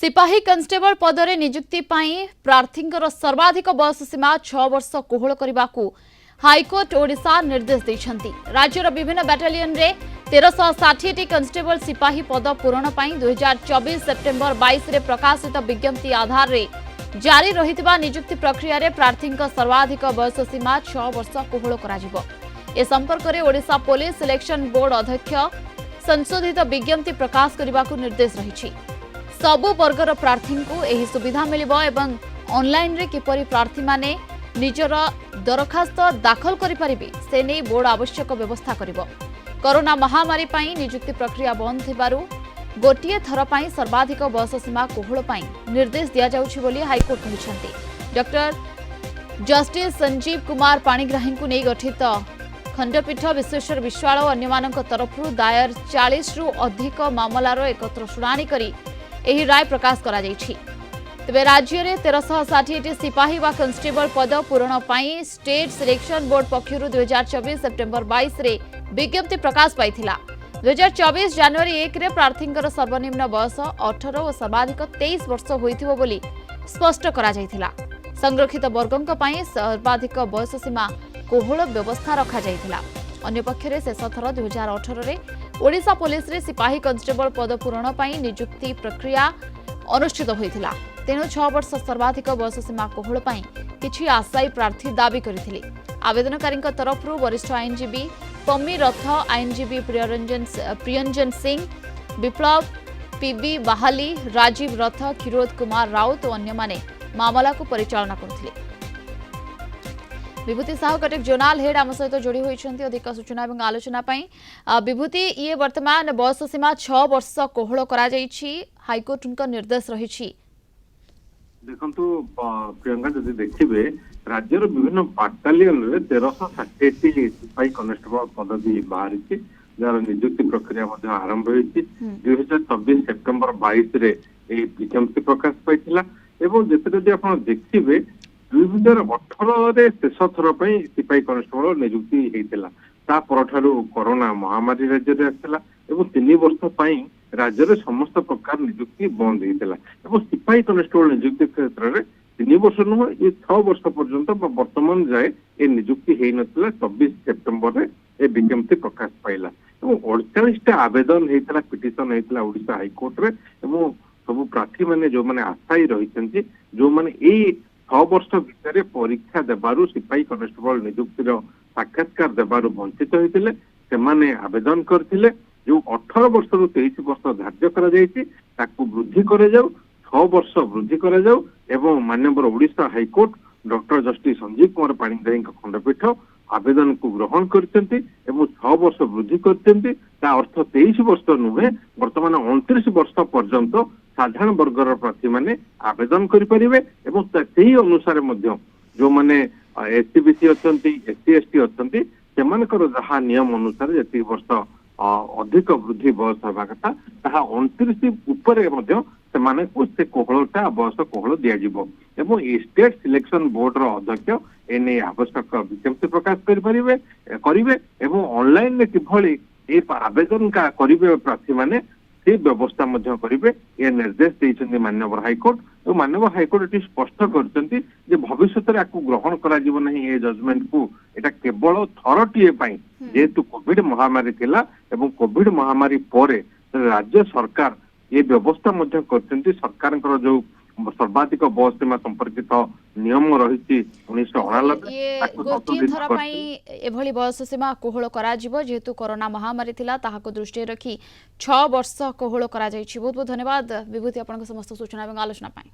सिपाही कन्स्टेबल पदरे नियुक्ति प्रार्थी सर्वाधिक बयस सीमा 6 वर्ष कोहल करने को हाईकोर्ट ओडिशा निर्देश देइछन्ति। राज्यर विभिन्न बाटालियन रे 1360 कन्स्टेबल सिपाही पद पूरण पर 2024 सेप्टेम्बर 22 रे प्रकाशित विज्ञप्ति आधार रे जारी रहितबा नियुक्ति प्रक्रिया रे प्रार्थी सर्वाधिक बयस सीमा 6 वर्ष कोहल कराजिबो। ए संपर्क में ओडिशा पुलिस सिलेक्शन बोर्ड अध्यक्ष संशोधित विज्ञप्ति प्रकाश करने को निर्देश रही। सबु वर्गर प्रार्थी को यही सुविधा मिलिबो एवं ऑनलाइन रे किपरि प्रार्थी माने निजर दरखास्त दाखल करि परिबे से नै बोर्ड आवश्यक व्यवस्था करिबो। कोरोना महामारी पई नियुक्ति प्रक्रिया बंद थिबारु गोटिए थर पई सर्वाधिक बयस सीमा कोहल पई निर्देश दिया जाउछि बोली हाईकोर्ट कहिसंती। डॉक्टर जस्टिस संजीव कुमार पाणिग्राही को नै गठित खंडपीठ विश्वेश्वर विश्वाल और अन्यमानक तरफरु दायर 40 रु अधिक मामलार एकत्र शुणाणी करी एही राय प्रकाश करा जायछि। तबे राज्य में 1360 सिपाही व कन्स्टेबल पद पूरण पर स्टेट सिलेक्शन बोर्ड पक्षर 2024 सेप्टेम्बर 22 रे विज्ञप्ति प्रकाश पाइथिला। 2024 जनवरी 1 रे प्रार्थींकर सर्वनिम्न बयस 18 और सर्वाधिक 23 वर्ष होइथिबो बोली स्पष्ट करा जायथिला। संरक्षित वर्गों पर सर्वाधिक बयस सीमा कोहल व्यवस्था रखा जायथिला। अन्य पक्षरे शेष थर 2018 रे ओडिशा पुलिस रे सिपाही कन्स्टेबल पद पूरण पर नियुक्ति प्रक्रिया अनुष्ठित होइथिला। तेणु 6 वर्ष सर्वाधिक बयस सीमा कोहल पर किछि आशायी प्रार्थी दाबी करथिले। आवेदनकारी तरफरु वरिष्ठ आईनजीवी पम्मी रथ, आईनजीवी प्रियंजन सिंह, विप्लव पीबी बाहाली, राजीव रथ, क्षीरोद कुमार राउत और अन्य माने मामला को परिचालना करथिले। विभूति साहू कटक जोनाल हेड आम सहित जोड़ी होती अधिक सूचना और आलोचना। विभूति ये वर्तमान बयस सीमा 6 वर्ष कोहल हाईकोर्ट निर्देश रही। देखंतु प्रियंका जदि देखिबे राज्यर विभिन्न बाटालियन रे 1360 सिपाही कनेस्टेबल पदवी बाहरी जार नियुक्ति प्रक्रिया आरंभ होती 2024 सेप्टेम्बर 22 रे विज्ञप्ति प्रकाश पाइथिला। एवं जति आप देखिए 2018 रे शेष थर पर सिपाही कनेस्टेबल नियुक्ति होता ता परठारु कोरोना महामारी राज्य में आसला एवं 3 वर्ष पर राज्य में समस्त प्रकार नियुक्ति बंद होता है। सिपाही कनेस्टेबल नियुक्ति क्षेत्र में 3 वर्ष नुह ये 6 वर्ष पर्यंत वर्तमान जाए ये नियुक्ति हो नाला। 24 सेप्टेम्बर में ये विज्ञप्ति प्रकाश पाइला और 48 आवेदन होता पिटिशन होता ओडिशा हाईकोर्ट रे एवं सब प्रार्थी मैंने जो मैंने आशायी रही जो मैंने 6 वर्ष भितर परीक्षा देबारु सिपाही कनेस्टेबल नियुक्तिर साक्षात्कार देबारु वंचित होते से आवेदन करथिले। जो 18 वर्ष रु 23 वर्ष धार्य करा जायछि ताकू वृद्धि करे जाऊ 6 वर्ष वृद्धि करे जाऊ एवं माननीय Odisha high court doctor justice Sanjeev Kumar Panigrahi खंडपीठ आवेदन को ग्रहण करछन्ति एवं 6 वर्ष वृद्धि करछन्ति। ता अर्थ 23 वर्ष नुहे वर्तमान 29 वर्ष पर्यंत साधारण वर्गर प्रार्थी माने आवेदन करिपारिबे एवं सेही अनुसार मध्य जो माने एससीबीसी अछन्ति एससी एसटी अछन्ति सेमानकर जहा नियम अनुसार जति वर्ष अधिक वृद्धि बयस हवा कथा ताहा 29 उपरे मध्य सेमानकु से कोहलटा बयस कोहल दियाजिबो एवं स्टेट सिलेक्शन बोर्ड रो अध्यक्ष एने आवश्यक विज्ञप्ति प्रकाश करिवे एवं ऑनलाइन में किभଳି ए आवेदन का करिवे प्रार्थी माने से व्यवस्था मध्य करिवे ये निर्देश देइछन्ति माननीय हाईकोर्ट और माननीय हाईकोर्ट एटी स्पष्ट करछन्ति जे भविष्य रे आकु ग्रहण करा जीव नहीं ये जजमेंट को एटा केवल थरटीए पई जेतु कोविड महामारी थिला एवं कोविड महामारी परे राज्य सरकार ये व्यवस्था मध्य करछन्ति। सरकारଙ୍କର जो सर्वाधिक बयस सीमा संपर्कित नियम रही 1998 गोटे थर एभली बयस सीमा कोहल जेहेतु कोरोना महामारी थिला ताहाको दृष्टि रखी 6 वर्ष कोहल करा जायछि। बहुत बहुत धन्यवाद विभूति आपन समस्त सूचना और आलोचना पाई।